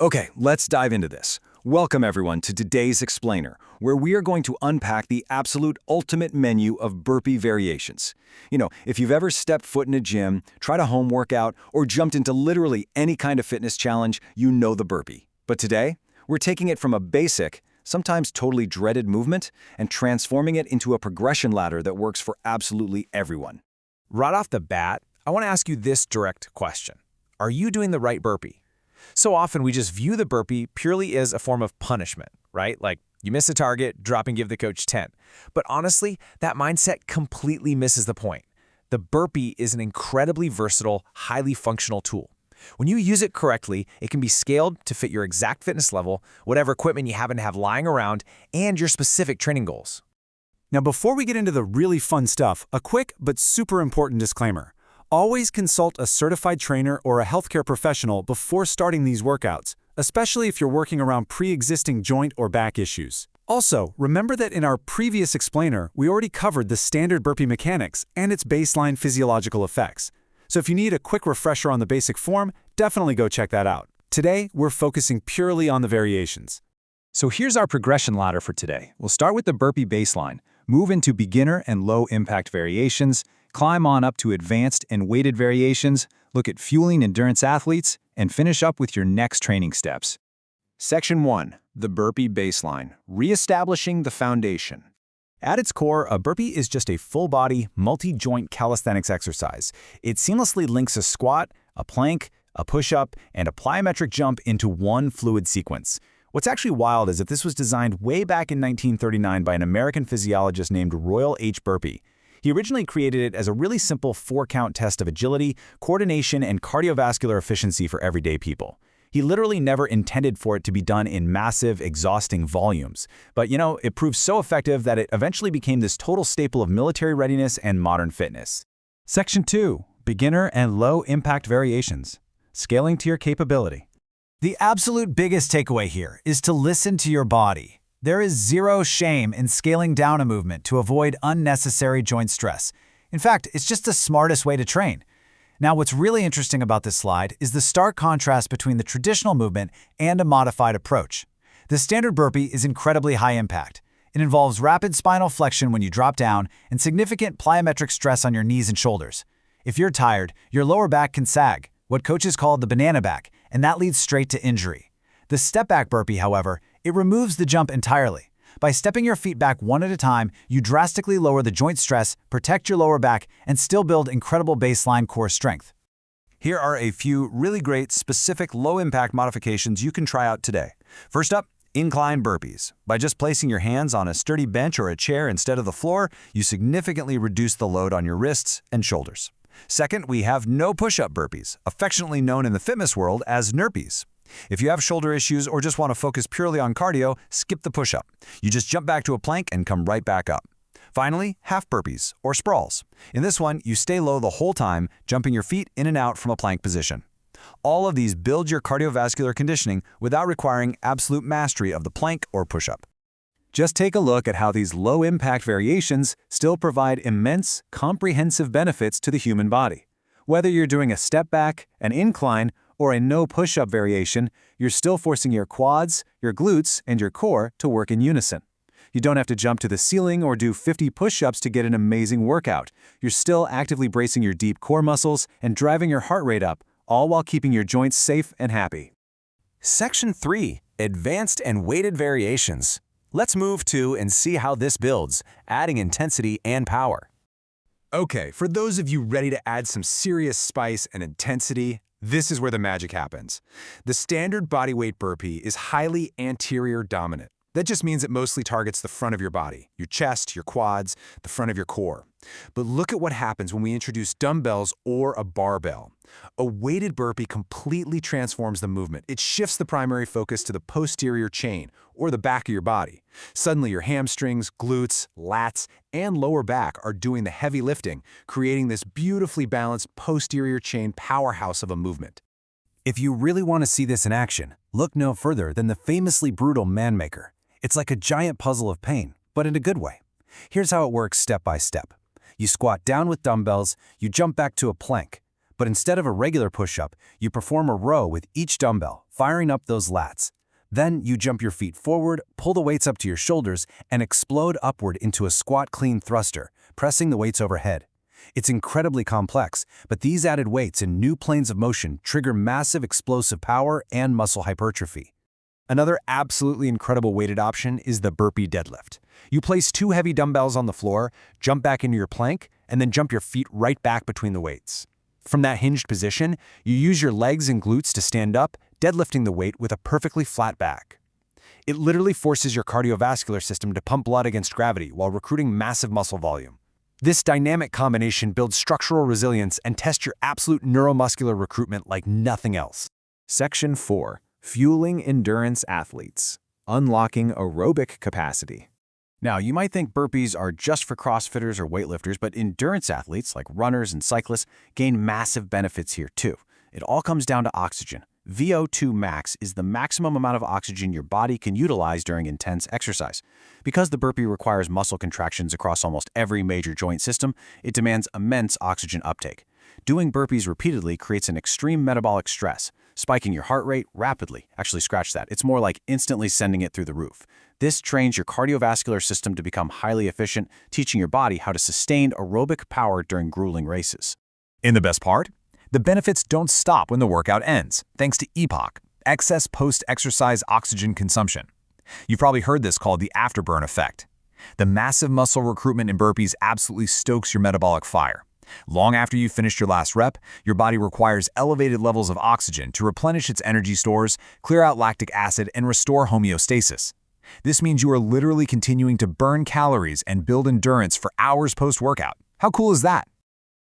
Okay, let's dive into this. Welcome everyone to today's Explainer, where we are going to unpack the absolute ultimate menu of burpee variations. If you've ever stepped foot in a gym, tried a home workout, or jumped into literally any kind of fitness challenge, you know the burpee. But today, we're taking it from a basic, sometimes totally dreaded movement, and transforming it into a progression ladder that works for absolutely everyone. Right off the bat, I want to ask you this direct question. Are you doing the right burpee? So often we just view the burpee purely as a form of punishment, right? Like you miss a target, drop and give the coach 10. But honestly, that mindset completely misses the point. The burpee is an incredibly versatile, highly functional tool. When you use it correctly, it can be scaled to fit your exact fitness level, whatever equipment you happen to have lying around, and your specific training goals. Now, before we get into the really fun stuff, a quick but super important disclaimer. Always consult a certified trainer or a healthcare professional before starting these workouts, especially if you're working around pre-existing joint or back issues. Also, remember that in our previous explainer, we already covered the standard burpee mechanics and its baseline physiological effects. So if you need a quick refresher on the basic form, definitely go check that out. Today, we're focusing purely on the variations. So here's our progression ladder for today. We'll start with the burpee baseline, move into beginner and low-impact variations, climb on up to advanced and weighted variations, look at fueling endurance athletes, and finish up with your next training steps. Section 1. The burpee baseline, reestablishing the foundation. At its core, a burpee is just a full-body, multi-joint calisthenics exercise. It seamlessly links a squat, a plank, a push-up, and a plyometric jump into one fluid sequence. What's actually wild is that this was designed way back in 1939 by an American physiologist named Royal H. Burpee. He originally created it as a really simple 4-count test of agility, coordination, and cardiovascular efficiency for everyday people. He literally never intended for it to be done in massive, exhausting volumes. But it proved so effective that it eventually became this total staple of military readiness and modern fitness. Section 2. Beginner and low-impact variations. Scaling to your capability. The absolute biggest takeaway here is to listen to your body. There is zero shame in scaling down a movement to avoid unnecessary joint stress. In fact, it's just the smartest way to train. Now, what's really interesting about this slide is the stark contrast between the traditional movement and a modified approach. The standard burpee is incredibly high impact. It involves rapid spinal flexion when you drop down and significant plyometric stress on your knees and shoulders. If you're tired, your lower back can sag, what coaches call the banana back, and that leads straight to injury. The step-back burpee, however, it removes the jump entirely. By stepping your feet back one at a time, you drastically lower the joint stress, protect your lower back, and still build incredible baseline core strength. Here are a few really great, specific, low-impact modifications you can try out today. First up, incline burpees. By just placing your hands on a sturdy bench or a chair instead of the floor, you significantly reduce the load on your wrists and shoulders. Second, we have no push-up burpees, affectionately known in the fitness world as nurpees. If you have shoulder issues or just want to focus purely on cardio, skip the push-up. You just jump back to a plank and come right back up. Finally, half burpees, or sprawls. In this one, you stay low the whole time, jumping your feet in and out from a plank position. All of these build your cardiovascular conditioning without requiring absolute mastery of the plank or push-up. Just take a look at how these low-impact variations still provide immense, comprehensive benefits to the human body. Whether you're doing a step back, an incline, or a no push-up variation, you're still forcing your quads, your glutes, and your core to work in unison. You don't have to jump to the ceiling or do 50 push-ups to get an amazing workout. You're still actively bracing your deep core muscles and driving your heart rate up, all while keeping your joints safe and happy. Section 3. Advanced and weighted variations. Let's move to and see how this builds, adding intensity and power. Okay, for those of you ready to add some serious spice and intensity, this is where the magic happens. The standard bodyweight burpee is highly anterior dominant. That just means it mostly targets the front of your body, your chest, your quads, the front of your core. But look at what happens when we introduce dumbbells or a barbell. A weighted burpee completely transforms the movement. It shifts the primary focus to the posterior chain, or the back of your body. Suddenly your hamstrings, glutes, lats, and lower back are doing the heavy lifting, creating this beautifully balanced posterior chain powerhouse of a movement. If you really want to see this in action, look no further than the famously brutal Manmaker. It's like a giant puzzle of pain, but in a good way. Here's how it works step by step. You squat down with dumbbells, you jump back to a plank. But instead of a regular push-up, you perform a row with each dumbbell, firing up those lats. Then you jump your feet forward, pull the weights up to your shoulders, and explode upward into a squat clean thruster, pressing the weights overhead. It's incredibly complex, but these added weights and new planes of motion trigger massive explosive power and muscle hypertrophy. Another absolutely incredible weighted option is the burpee deadlift. You place 2 heavy dumbbells on the floor, jump back into your plank, and then jump your feet right back between the weights. From that hinged position, you use your legs and glutes to stand up, deadlifting the weight with a perfectly flat back. It literally forces your cardiovascular system to pump blood against gravity while recruiting massive muscle volume. This dynamic combination builds structural resilience and tests your absolute neuromuscular recruitment like nothing else. Section 4. Fueling endurance athletes. Unlocking aerobic capacity. Now, you might think burpees are just for CrossFitters or weightlifters, but endurance athletes like runners and cyclists gain massive benefits here too. It all comes down to oxygen. VO2 max is the maximum amount of oxygen your body can utilize during intense exercise. Because the burpee requires muscle contractions across almost every major joint system, it demands immense oxygen uptake. Doing burpees repeatedly creates an extreme metabolic stress, spiking your heart rate rapidly. Actually, scratch that. It's more like instantly sending it through the roof. This trains your cardiovascular system to become highly efficient, teaching your body how to sustain aerobic power during grueling races. In the best part, the benefits don't stop when the workout ends, thanks to epoc, excess post-exercise oxygen consumption. You've probably heard this called the afterburneffect. The massive muscle recruitment in burpees absolutely stokes your metabolic fire. Long after you've finished your last rep, your body requires elevated levels of oxygen to replenish its energy stores, clear out lactic acid, and restore homeostasis. This means you are literally continuing to burn calories and build endurance for hours post-workout. How cool is that?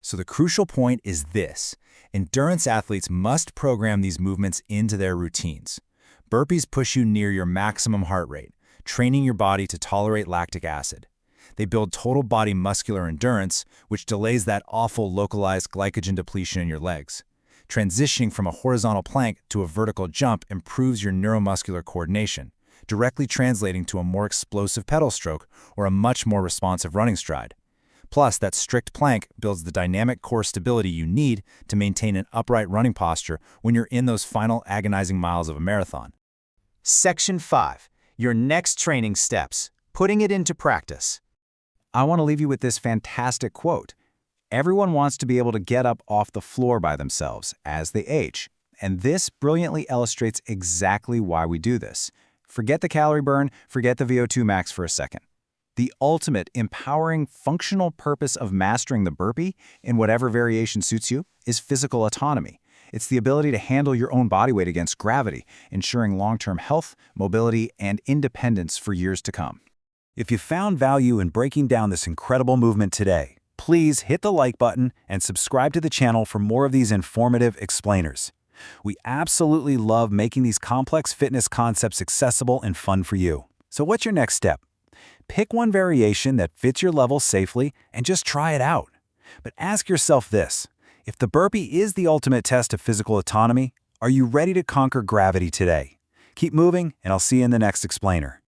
So the crucial point is this. Endurance athletes must program these movements into their routines. Burpees push you near your maximum heart rate, training your body to tolerate lactic acid. They build total body muscular endurance, which delays that awful localized glycogen depletion in your legs. Transitioning from a horizontal plank to a vertical jump improves your neuromuscular coordination, directly translating to a more explosive pedal stroke or a much more responsive running stride. Plus, that strict plank builds the dynamic core stability you need to maintain an upright running posture when you're in those final agonizing miles of a marathon. Section 5. Your next training steps. Putting it into practice. I want to leave you with this fantastic quote. Everyone wants to be able to get up off the floor by themselves as they age. And this brilliantly illustrates exactly why we do this. Forget the calorie burn, forget the VO2 max for a second. The ultimate empowering functional purpose of mastering the burpee, in whatever variation suits you, is physical autonomy. It's the ability to handle your own body weight against gravity, ensuring long-term health, mobility, and independence for years to come. If you found value in breaking down this incredible movement today, please hit the like button and subscribe to the channel for more of these informative explainers. We absolutely love making these complex fitness concepts accessible and fun for you. So what's your next step? Pick one variation that fits your level safely and just try it out. But ask yourself this, if the burpee is the ultimate test of physical autonomy, are you ready to conquer gravity today? Keep moving, and I'll see you in the next explainer.